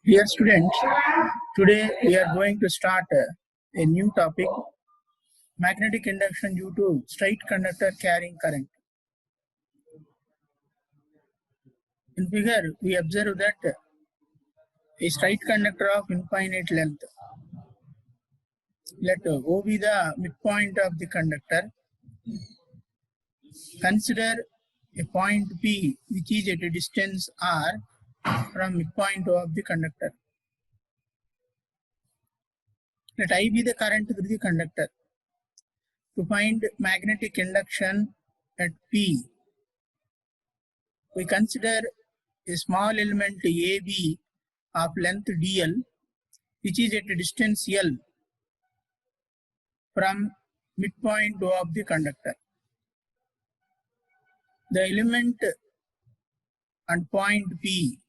Dear students, today we are going to start a new topic, magnetic induction due to straight conductor carrying current. In figure, we observe that a straight conductor of infinite length. Let O be the midpoint of the conductor. Consider a point P which is at a distance R from midpoint O of the conductor. Let I be the current through the conductor. To find magnetic induction at P, we consider a small element AB of length dl, which is at a distance L from midpoint O of the conductor. The element and point P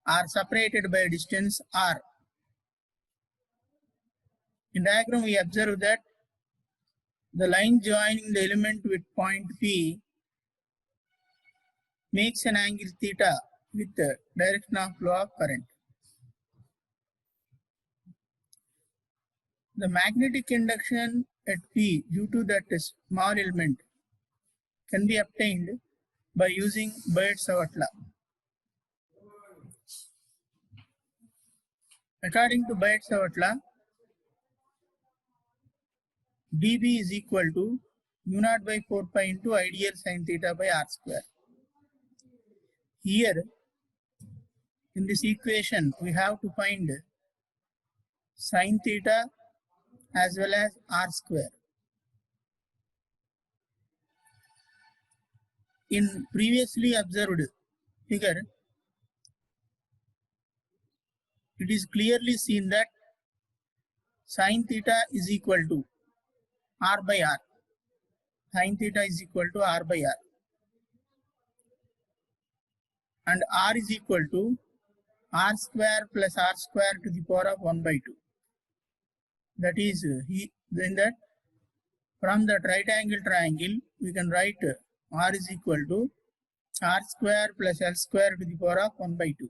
are separated by a distance R. In diagram, we observe that the line joining the element with point P makes an angle theta with the direction of flow of current. The magnetic induction at P due to that small element can be obtained by using Biot-Savart law. According to Biot-Savart law, dB is equal to mu naught by 4 pi into ideal sin theta by r square. Here, in this equation, we have to find sin theta as well as r square. In previously observed figure, it is clearly seen that sin theta is equal to r by r. Sin theta is equal to r by r. And r is equal to r square plus r square to the power of 1 by 2. That is, then that from that right angle triangle, we can write r is equal to r square plus l square to the power of 1 by 2.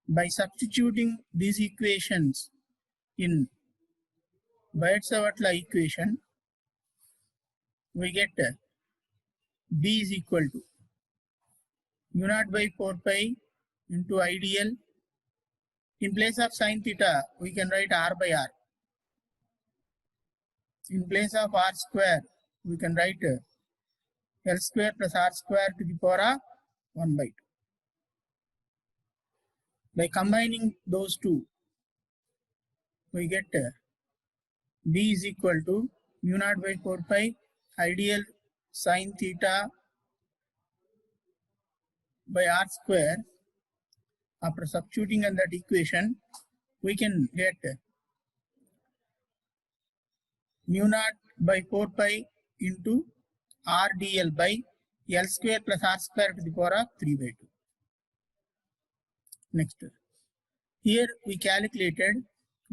By substituting these equations in Biot-Savart law equation, we get B is equal to mu naught by 4 pi into ideal. In place of sin theta, we can write r by r. In place of r square, we can write l square plus r square to the power of 1 by 2. By combining those two, we get B is equal to mu naught by 4 pi ideal sin theta by r square. After substituting in that equation, we can get mu naught by 4 pi into r dl by l square plus r square to the power of 3 by 2. Next, here we calculated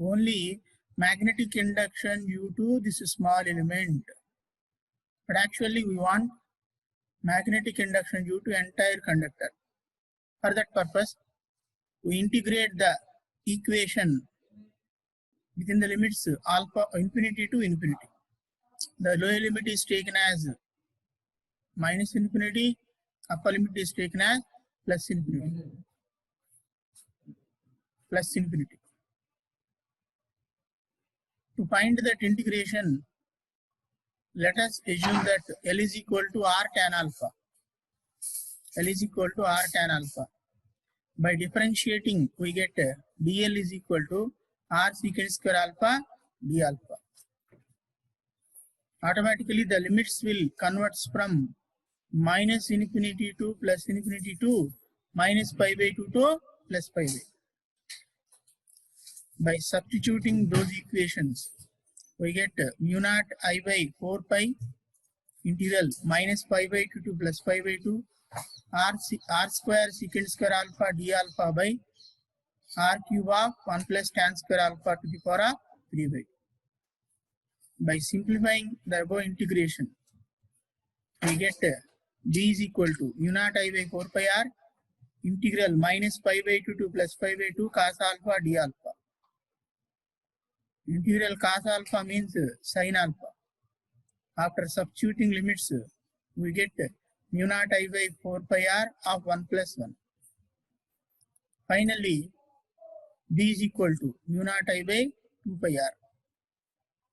only magnetic induction due to this small element, but actually we want magnetic induction due to entire conductor. For that purpose, we integrate the equation within the limits alpha infinity to infinity. The lower limit is taken as minus infinity, upper limit is taken as plus infinity. Plus infinity. To find that integration, let us assume that L is equal to R tan alpha. L is equal to R tan alpha. By differentiating, we get dl is equal to r secant square alpha d alpha. Automatically, the limits will convert from minus infinity to plus infinity to minus pi by 2 to plus pi by 2. By substituting those equations, we get mu naught I by 4 pi integral minus pi by 2 to plus pi by 2 r square secant square alpha d alpha by r cube of 1 plus tan square alpha to the power of 3 by 2. By simplifying the above integration, we get b is equal to mu naught I by 4 pi r integral minus pi by 2 to plus pi by 2 cos alpha d alpha. Integral cos alpha means sin alpha. After substituting limits, we get mu naught I by 4 pi r of 1 plus 1. Finally, B is equal to mu naught I by 2 pi r.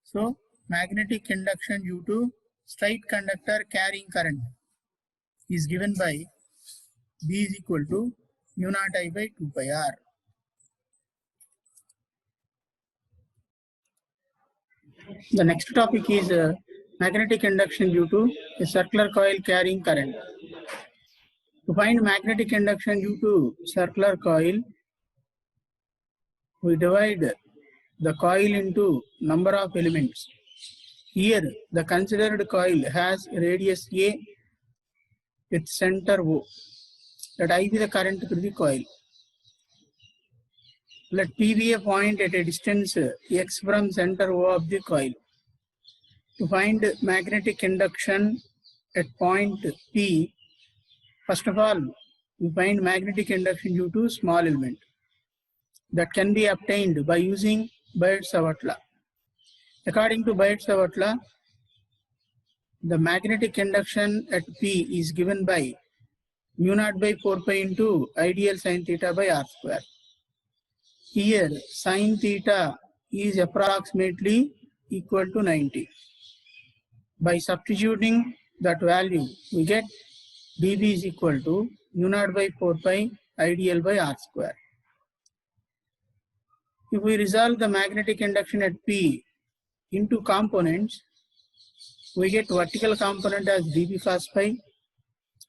So, magnetic induction due to straight conductor carrying current is given by B is equal to mu naught I by 2 pi r. The next topic is magnetic induction due to a circular coil carrying current. To find magnetic induction due to circular coil, we divide the coil into number of elements. Here, the considered coil has radius A with center O. Let I be the current through the coil. Let P be a point at a distance x from center O of the coil. To find magnetic induction at point P, first of all, we find magnetic induction due to small element. That can be obtained by using Biot-Savart law. According to Biot-Savart law, the magnetic induction at P is given by mu naught by 4 pi into ideal sin theta by r square. Here, sin theta is approximately equal to 90. By substituting that value, we get dB is equal to mu naught by 4 pi ideal by r square. If we resolve the magnetic induction at P into components, we get vertical component as dB cos phi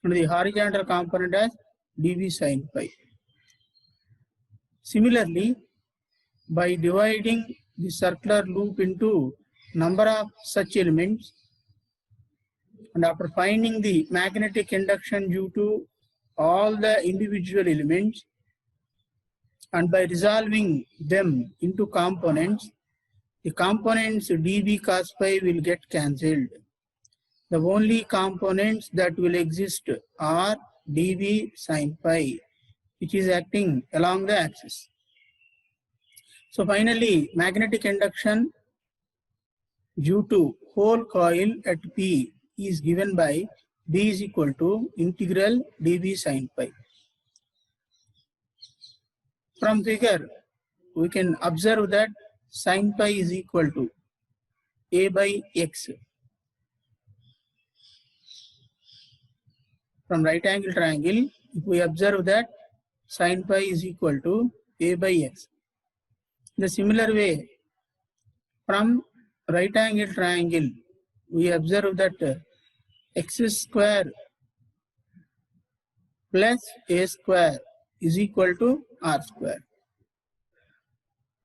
and the horizontal component as dB sin phi. Similarly, by dividing the circular loop into number of such elements, and after finding the magnetic induction due to all the individual elements, and by resolving them into components, the components dB cos phi will get cancelled. The only components that will exist are dB sin phi, which is acting along the axis. So finally, magnetic induction due to whole coil at P is given by B is equal to integral dB sin phi. From figure, we can observe that sin phi is equal to A by X. From right angle triangle, if we observe that sin phi is equal to A by X. The similar way, from right angle triangle, we observe that x square plus a square is equal to r square.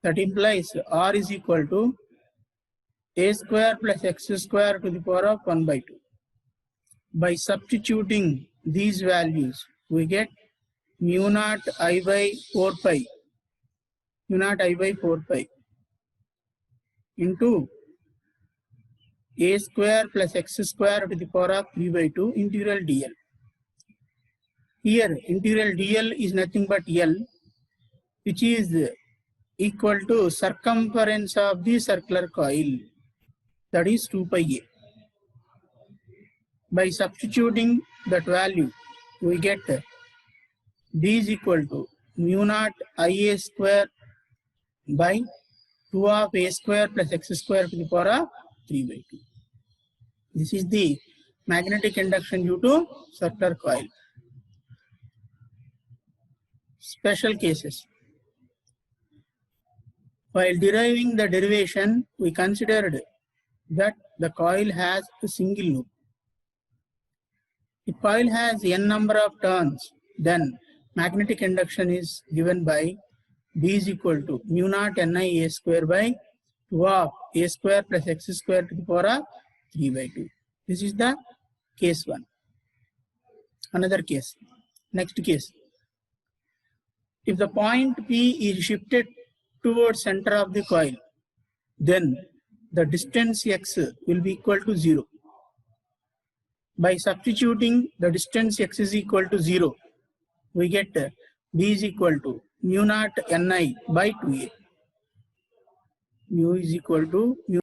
That implies r is equal to a square plus x square to the power of 1 by 2. By substituting these values, we get mu naught I by 4 pi, mu naught I by 4 pi into a square plus x square to the power of 3 by 2 integral dl. Here, integral dl is nothing but L, which is equal to circumference of the circular coil, that is 2 pi a. By substituting that value, we get d is equal to mu naught ia square by 2 of a square plus x square to the power of 3 by 2. This is the magnetic induction due to circular coil. Special cases. While deriving the derivation, we considered that the coil has a single loop. If coil has n number of turns, then magnetic induction is given by B is equal to mu naught Ni a square by 2 of a square plus x square to the power of 3 by 2. This is the case 1. Another case. Next case. If the point P is shifted towards center of the coil, then the distance x will be equal to 0. By substituting the distance x is equal to 0, we get B is equal to mu naught Ni by 2A. Mu is equal to mu